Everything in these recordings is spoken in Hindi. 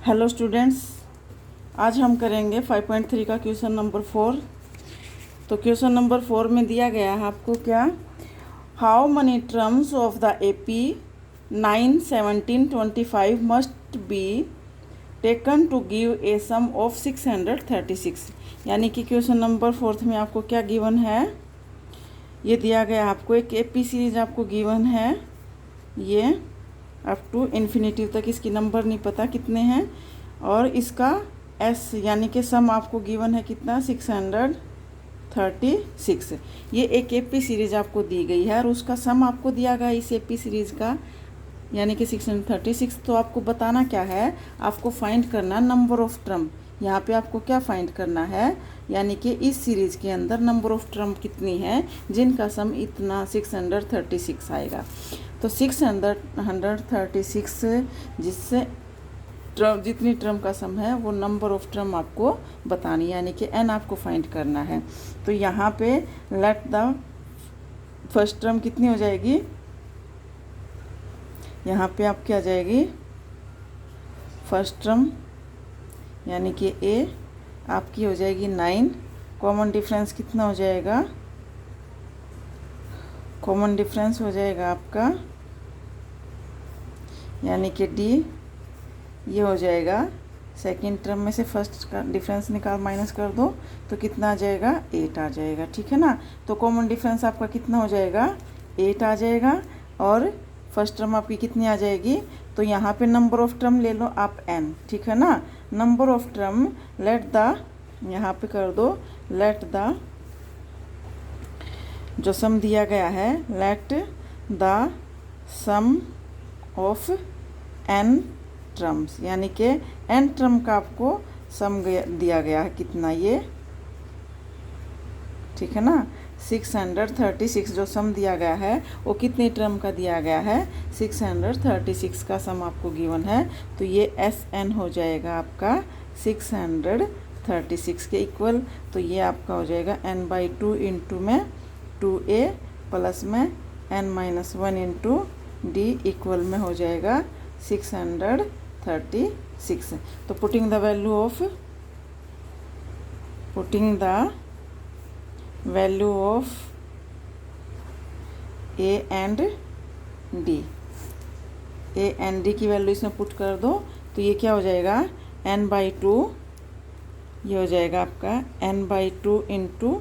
हेलो स्टूडेंट्स, आज हम करेंगे 5.3 का क्वेश्चन नंबर 4। तो क्वेश्चन नंबर 4 में दिया गया है आपको क्या, how many terms of the AP 9, 17, 25 must be taken to give a sum of 636। यानी कि क्वेश्चन नंबर 4 में आपको क्या गिवन है, ये दिया गया आपको एक एपी सीरीज आपको गिवन है, ये अप टू इन्फिनिटिव तक इसकी नंबर नहीं पता कितने हैं, और इसका एस यानी कि सम आपको गिवन है कितना 636। ये एक एपी सीरीज आपको दी गई है और उसका सम आपको दिया गया इस एपी सीरीज का यानी कि 636। तो आपको बताना क्या है, आपको फाइंड करना नंबर ऑफ टर्म। यहाँ पे आपको क्या फाइंड करना है, यानी कि इस सीरीज के अंदर नंबर ऑफ टर्म कितनी है जिनका सम इतना 636 आएगा। तो 636 जिससे टर्म जितनी टर्म का सम है वो नंबर ऑफ टर्म आपको बतानी, यानी कि n आपको फाइंड करना है। तो यहाँ पे लेट द फर्स्ट टर्म कितनी हो जाएगी, यहाँ पे आपकी आ जाएगी फर्स्ट टर्म यानी कि a आपकी हो जाएगी 9। कॉमन डिफरेंस कितना हो जाएगा, कॉमन डिफरेंस हो जाएगा आपका यानी कि d, ये हो जाएगा सेकेंड टर्म में से फर्स्ट का डिफरेंस निकाल माइनस कर दो तो कितना आ जाएगा 8 आ जाएगा, ठीक है ना। तो कॉमन डिफरेंस आपका कितना हो जाएगा 8 आ जाएगा और फर्स्ट टर्म आपकी कितनी आ जाएगी। तो यहाँ पे नंबर ऑफ टर्म ले लो आप n, ठीक है ना। Number of term let the, यहाँ पे कर दो लेट द, जो सम दिया गया है let the sum of n terms, यानी कि n टर्म का आपको सम दिया गया है कितना, ये ठीक है ना। 636 जो सम दिया गया है वो कितने टर्म का दिया गया है, 636 का सम आपको गिवन है। तो ये Sn हो जाएगा आपका 636 के इक्वल। तो ये आपका हो जाएगा n/2 इंटू में 2a प्लस में n-1 इंटू d इक्वल में हो जाएगा 636। तो putting the value of a and d, की वैल्यू इसमें पुट कर दो तो ये क्या हो जाएगा n/2, ये हो जाएगा आपका n/2 इंटू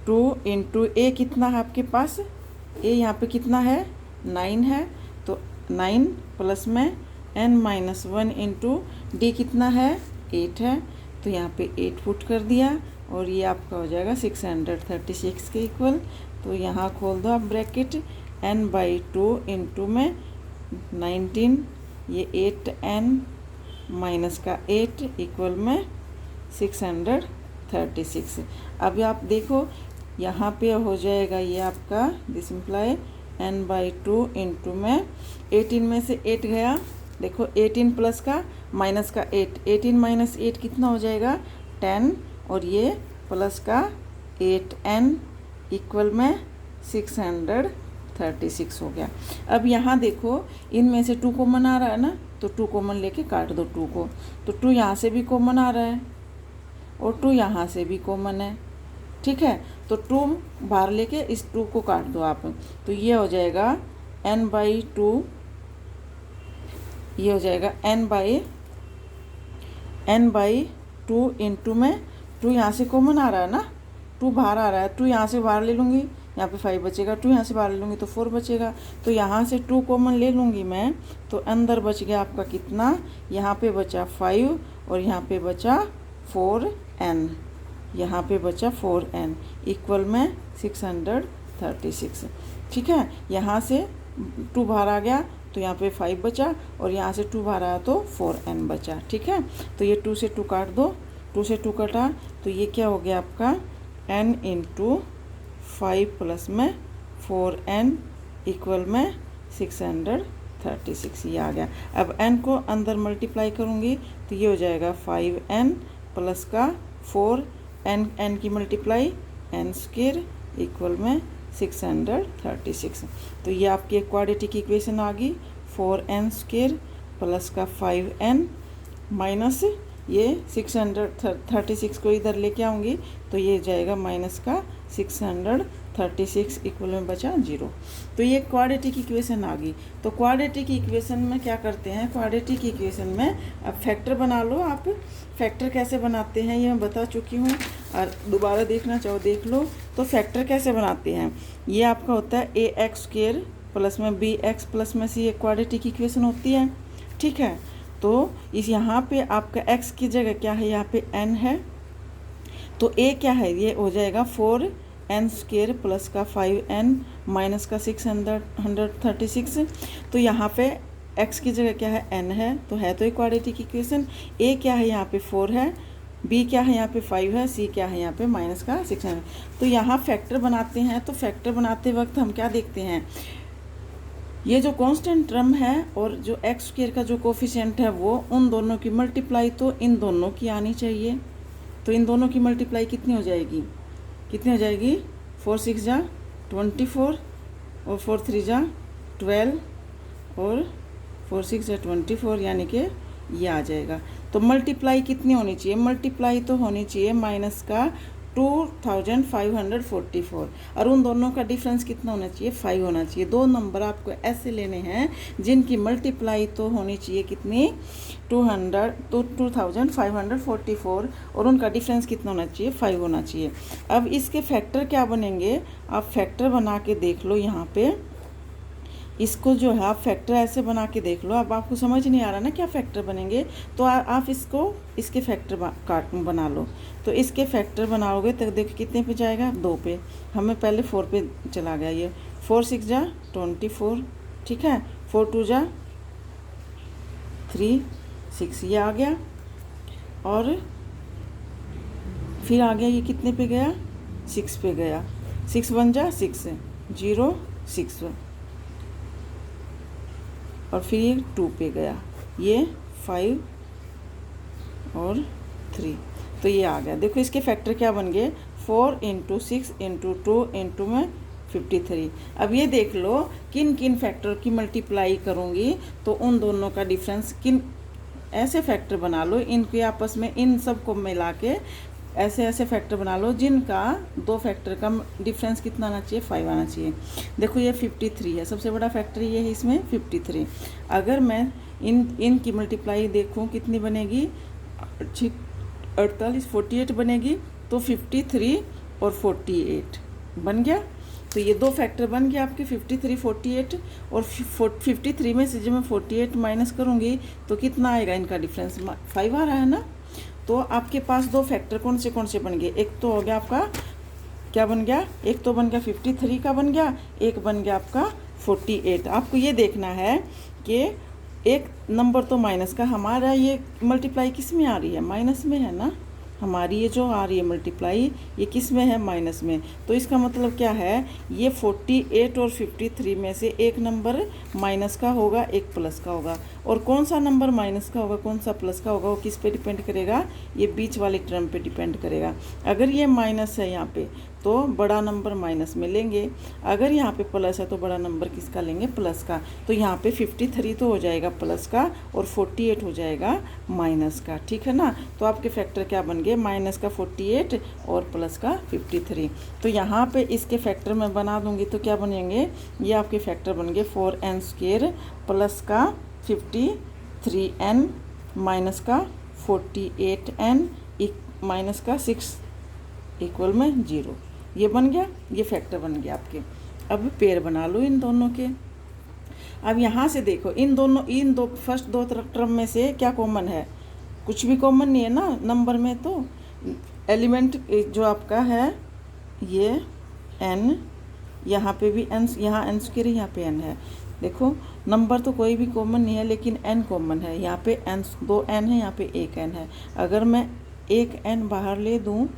2 इंटू a कितना है आपके पास, a यहाँ पे कितना है 9 है, तो 9 प्लस में n-1 इंटू d कितना है 8 है, तो यहाँ पे 8 पुट कर दिया और ये आपका हो जाएगा 636 के इक्वल। तो यहाँ खोल दो आप ब्रैकेट, n/2 इंटू में 19, ये 8n माइनस का 8 इक्वल में 636। अब आप देखो यहाँ पे हो जाएगा ये आपका दिस इम्प्लाई n/2 इंटू में 18 में से 8 गया, देखो 18 प्लस का माइनस का 8, 18 माइनस 8 कितना हो जाएगा 10 और ये प्लस का 8n इक्वल में 636 हो गया। अब यहाँ देखो इनमें से 2 कॉमन आ रहा है ना, तो 2 कॉमन लेके काट दो 2 को, तो 2 यहाँ से भी कॉमन आ रहा है और 2 यहाँ से भी कॉमन है, ठीक है। तो 2 बाहर लेके इस 2 को काट दो आप, तो ये हो जाएगा n/2, ये हो जाएगा n/2 इंटू में 2 यहाँ से कॉमन आ रहा है ना, 2 बाहर आ रहा है, 2 यहाँ से बाहर ले लूँगी, यहाँ पे 5 बचेगा, 2 यहाँ से बाहर ले लूँगी तो 4 बचेगा, तो यहाँ से 2 कॉमन ले लूँगी मैं, तो अंदर बच गया आपका कितना, यहाँ पे बचा 5 और यहाँ पे बचा 4n, यहाँ पे बचा 4n इक्वल में 636, ठीक है। यहाँ से 2 बाहर आ गया तो यहाँ पे 5 बचा और यहाँ से 2 बाहर आया तो 4n बचा, ठीक है। तो ये 2 से 2 काट दो, 2 से 2 कटा तो ये क्या हो गया आपका n इंटू 5 प्लस में 4n इक्वल में 636, ये आ गया। अब n को अंदर मल्टीप्लाई करूँगी तो ये हो जाएगा 5n प्लस का 4n की मल्टीप्लाई n² इक्वल में 636। तो ये आपकी एक क्वाड्रेटिक इक्वेशन आ गई 4n² प्लस का 5n माइनस ये 636 को इधर लेके आऊँगी तो ये जाएगा माइनस का 636 इक्वल में बचा 0। तो ये क्वाड्रेटिक इक्वेशन आ गई। तो क्वाड्रेटिक इक्वेशन में क्या करते हैं, क्वाड्रेटिक इक्वेशन में अब फैक्टर बना लो। आप फैक्टर कैसे बनाते हैं ये मैं बता चुकी हूँ, और दोबारा देखना चाहो देख लो। तो फैक्टर कैसे बनाते हैं, ये आपका होता है ax² प्लस में bx प्लस में c, एक क्वाड्रेटिक इक्वेशन होती है, ठीक है। तो इस यहाँ पे आपका x की जगह क्या है, यहाँ पे n है, तो a क्या है, ये हो जाएगा 4n² प्लस का 5n माइनस का 636। तो यहाँ पे x की जगह क्या है, n है, तो है तो एक क्वाड्रेटिक इक्वेशन। a क्या है, यहाँ पे 4 है, b क्या है, यहाँ पे 5 है, c क्या है, यहाँ पे माइनस का 600। तो यहाँ फैक्टर बनाते हैं। तो फैक्टर बनाते वक्त हम क्या देखते हैं, ये जो कांस्टेंट टर्म है और जो x² का जो कोफिशिएंट है वो उन दोनों की मल्टीप्लाई तो इन दोनों की आनी चाहिए। तो इन दोनों की मल्टीप्लाई कितनी हो जाएगी, कितनी हो जाएगी, 4 6 जा 24 और 4 3 जा 12 और 4 6 जा 24, यानी कि ये आ जाएगा। तो मल्टीप्लाई कितनी होनी चाहिए, मल्टीप्लाई तो होनी चाहिए माइनस का 2544, और उन दोनों का डिफरेंस कितना होना चाहिए, 5 होना चाहिए। दो नंबर आपको ऐसे लेने हैं जिनकी मल्टीप्लाई तो होनी चाहिए कितनी, 2544, और उनका डिफरेंस कितना होना चाहिए, 5 होना चाहिए। अब इसके फैक्टर क्या बनेंगे, आप फैक्टर बना के देख लो। यहाँ पे इसको जो है आप फैक्टर ऐसे बना के देख लो। अब आपको समझ नहीं आ रहा ना क्या फैक्टर बनेंगे, तो आप इसके फैक्टर बना लो। तो इसके फैक्टर बनाओगे तो देखो कितने पे जाएगा, 2 पे। हमें पहले 4 पे चला गया, ये 4 6 जा 24, ठीक है, 4 2 जा 3 6, ये आ गया। और फिर आ गया ये कितने पे गया, 6 पे गया, 6 1 जा 6 0 6, और फिर ये 2 पे गया, ये 5 और 3, तो ये आ गया। देखो इसके फैक्टर क्या बन गए, 4 × 6 × 2 × में 53। अब ये देख लो किन किन फैक्टर की मल्टीप्लाई करूँगी तो उन दोनों का डिफरेंस किन, ऐसे फैक्टर बना लो इनके आपस में, इन सब को मिला के ऐसे फैक्टर बना लो जिनका दो फैक्टर का डिफरेंस कितना आना चाहिए, 5 आना चाहिए। देखो ये 53 है, सबसे बड़ा फैक्टर ये है इसमें 53। अगर मैं इनकी मल्टीप्लाई देखूं कितनी बनेगी, 48 48 बनेगी। तो 53 और 48 बन गया। तो ये दो फैक्टर बन गया आपके 53 48, और 53 में से जब मैं 48 माइनस करूँगी तो कितना आएगा, इनका डिफरेंस 5 आ रहा है ना। तो आपके पास दो फैक्टर कौन से बन गए, एक तो हो गया आपका क्या बन गया, एक तो बन गया 53 का बन गया, एक बन गया आपका 48। आपको ये देखना है कि एक नंबर तो माइनस का, हमारा ये मल्टीप्लाई किस में आ रही है, माइनस में है ना। हमारी ये जो आ रही है मल्टीप्लाई ये किस में है, माइनस में। तो इसका मतलब क्या है, ये 48 और 53 में से एक नंबर माइनस का होगा, एक प्लस का होगा। और कौन सा नंबर माइनस का होगा, कौन सा प्लस का होगा, वो किस पे डिपेंड करेगा, ये बीच वाली टर्म पे डिपेंड करेगा। अगर ये माइनस है यहाँ पे तो बड़ा नंबर माइनस में लेंगे, अगर यहाँ पे प्लस है तो बड़ा नंबर किसका लेंगे, प्लस का। तो यहाँ पे 53 तो हो जाएगा प्लस का और 48 हो जाएगा माइनस का, ठीक है ना। तो आपके फैक्टर क्या बन गए, माइनस का 48 और प्लस का 53। तो यहाँ पे इसके फैक्टर मैं बना दूँगी तो क्या बनेंगे, ये आपके फैक्टर बन गए 4n² प्लस का 53n माइनस का 48n माइनस का 6 इक्वल में 0। ये बन गया, ये फैक्टर बन गया आपके। अब पेयर बना लो इन दोनों के। अब यहाँ से देखो इन दो फर्स्ट दो टर्म में से क्या कॉमन है, कुछ भी कॉमन नहीं है ना नंबर में। तो एलिमेंट जो आपका है ये n, यहाँ पे भी n, यहाँ n², यहाँ पे n है। देखो नंबर तो कोई भी कॉमन नहीं है लेकिन n कॉमन है। यहाँ पे n, 2 n है, यहाँ पे 1 n है। अगर मैं 1 n बाहर ले दूँ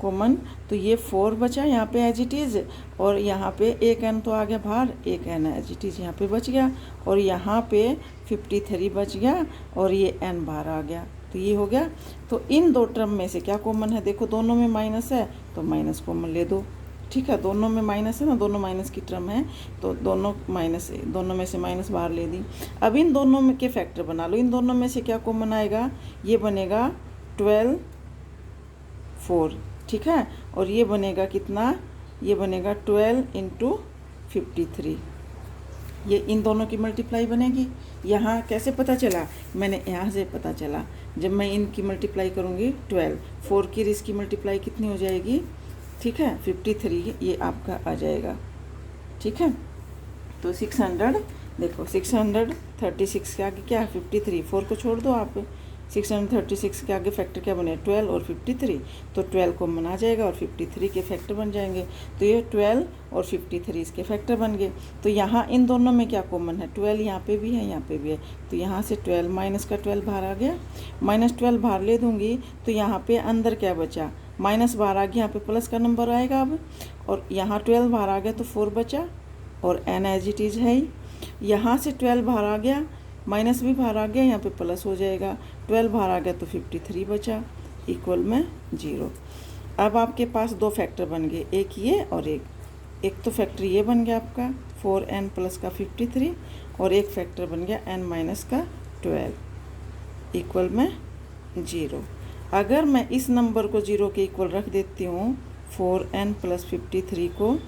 कॉमन तो ये 4 बचा यहाँ पे एज इट इज़, और यहाँ पे 1 n तो आ गया बाहर, 1 n एज इट इज़ यहाँ पे बच गया, और यहाँ पे 53 बच गया और ये n बाहर आ गया। तो ये हो गया। तो इन दो टर्म में से क्या कॉमन है, देखो दोनों में माइनस है तो माइनस कॉमन ले दो, ठीक है, दोनों में माइनस है ना, दोनों माइनस की टर्म है, तो दोनों माइनस है, दोनों में से माइनस बाहर ले दी। अब इन दोनों में के फैक्टर बना लो। इन दोनों में से क्या कॉमन आएगा, ये बनेगा 12 4, ठीक है, और ये बनेगा कितना, ये बनेगा 12 इंटू 53। ये इन दोनों की मल्टीप्लाई बनेगी। यहाँ कैसे पता चला, मैंने यहाँ से पता चला, जब मैं इनकी मल्टीप्लाई करूँगी 12, 4 की इसकी मल्टीप्लाई कितनी हो जाएगी, ठीक है, 53 ये आपका आ जाएगा, ठीक है। तो 600, देखो 636 के आगे क्या है 53, 4 को छोड़ दो आप, 636 के आगे फैक्टर क्या बने 12 और 53, तो 12 कॉमन आ जाएगा और 53 के फैक्टर बन जाएंगे। तो ये 12 और 53 इसके फैक्टर बन गए। तो यहाँ इन दोनों में क्या कॉमन है, 12 यहाँ पे भी है, यहाँ पे भी है, तो यहाँ से 12 माइनस का 12 बाहर आ गया, -12 बाहर ले दूँगी तो यहाँ पे अंदर क्या बचा, माइनस बाहर आ गया, यहाँ पे प्लस का नंबर आएगा अब, और यहाँ 12 बाहर आ गया तो 4 बचा, और n एज इट इज़ है ही। यहाँ से 12 बाहर आ गया, माइनस भी बाहर आ गया, यहाँ पे प्लस हो जाएगा, 12 बाहर आ गया तो 53 बचा, इक्वल में 0। अब आपके पास दो फैक्टर बन गए, एक ये और एक तो फैक्टर ये बन गया आपका 4n प्लस का 53, और एक फैक्टर बन गया n माइनस का 12, इक्वल में 0। अगर मैं इस नंबर को 0 के इक्वल रख देती हूँ, 4n प्लस 53 को,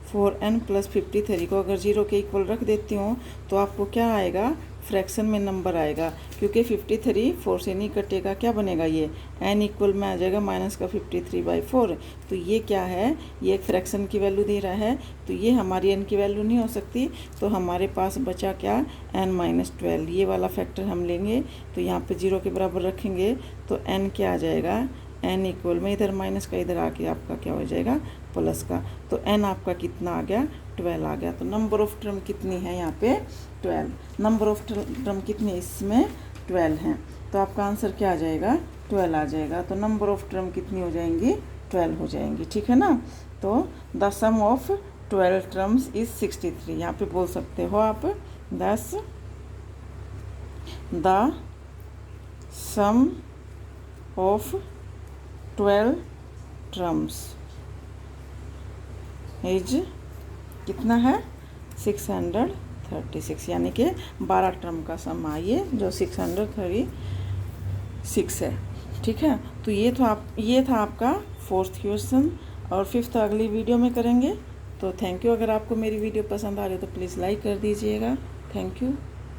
4n प्लस 53 को अगर 0 के इक्वल रख देती हूँ तो आपको क्या आएगा, फ्रैक्शन में नंबर आएगा, क्योंकि 53 4 से नहीं कटेगा, क्या बनेगा ये n इक्वल में आ जाएगा माइनस का 53/4। तो ये क्या है, ये एक फ्रैक्शन की वैल्यू दे रहा है, तो ये हमारी n की वैल्यू नहीं हो सकती। तो हमारे पास बचा क्या, n-12, ये वाला फैक्टर हम लेंगे, तो यहाँ पे 0 के बराबर रखेंगे तो n क्या आ जाएगा, n इक्वल में इधर माइनस का इधर आके आपका क्या हो जाएगा, प्लस का, तो n आपका कितना आ गया, 12 आ गया। तो नंबर ऑफ टर्म कितनी है यहाँ पे, 12, नंबर ऑफ टर्म कितनी इसमें 12 हैं, तो आपका आंसर क्या आ जाएगा, 12 आ जाएगा। तो नंबर ऑफ टर्म कितनी हो जाएंगी, 12 हो जाएंगी, ठीक है ना। तो the sum of 12 terms is 63, यहाँ पे बोल सकते हो आप, the sum of 12 terms is कितना है, 636, यानी कि 12 टर्म का सम आइए जो 636 है, ठीक है। तो ये था आपका 4th क्वेश्चन, और 5th अगली वीडियो में करेंगे। तो थैंक यू। अगर आपको मेरी वीडियो पसंद आ रही है तो प्लीज़ लाइक कर दीजिएगा। Thank you.